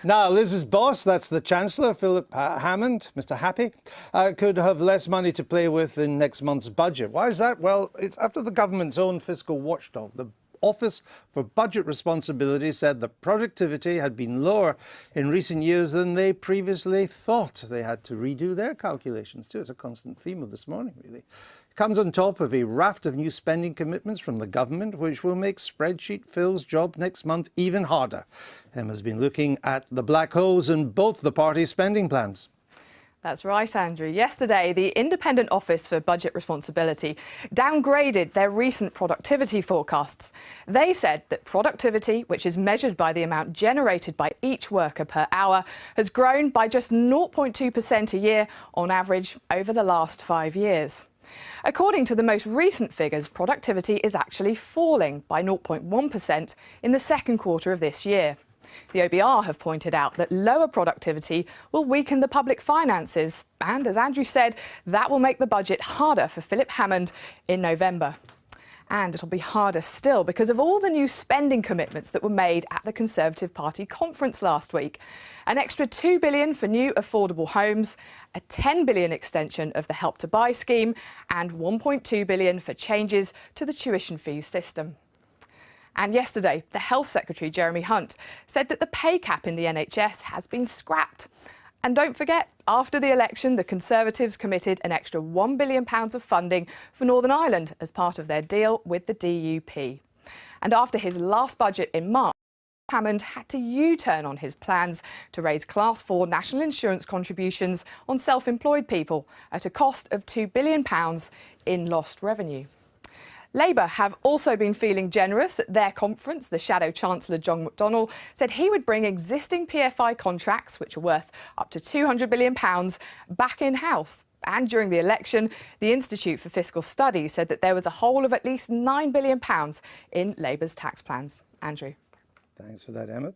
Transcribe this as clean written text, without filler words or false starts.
Now, Liz's boss, that's the Chancellor, Philip Hammond, Mr. Happy, could have less money to play with in next month's budget. Why is that? Well, it's up to the government's own fiscal watchdog. The Office for Budget Responsibility said that productivity had been lower in recent years than they previously thought. They had to redo their calculations too. It's a constant theme of this morning, really. It comes on top of a raft of new spending commitments from the government, which will make spreadsheet Phil's job next month even harder. Emma's been looking at the black holes in both the party's spending plans. That's right, Andrew. Yesterday, the Independent Office for Budget Responsibility downgraded their recent productivity forecasts. They said that productivity, which is measured by the amount generated by each worker per hour, has grown by just 0.2% a year on average over the last 5 years. According to the most recent figures, productivity is actually falling by 0.1% in the second quarter of this year. The OBR have pointed out that lower productivity will weaken the public finances and, as Andrew said, that will make the budget harder for Philip Hammond in November. And it'll be harder still because of all the new spending commitments that were made at the Conservative Party conference last week. An extra $2 billion for new affordable homes, a $10 billion extension of the Help to Buy scheme and $1.2 billion for changes to the tuition fees system. And yesterday, the Health Secretary, Jeremy Hunt, said that the pay cap in the NHS has been scrapped. And don't forget, after the election, the Conservatives committed an extra £1 billion of funding for Northern Ireland as part of their deal with the DUP. And after his last budget in March, Hammond had to U-turn on his plans to raise Class 4 national insurance contributions on self-employed people at a cost of £2 billion in lost revenue. Labour have also been feeling generous at their conference. The Shadow Chancellor, John McDonnell, said he would bring existing PFI contracts, which are worth up to £200 billion, back in-house. And during the election, the Institute for Fiscal Studies said that there was a hole of at least £9 billion in Labour's tax plans. Andrew. Thanks for that, Emma.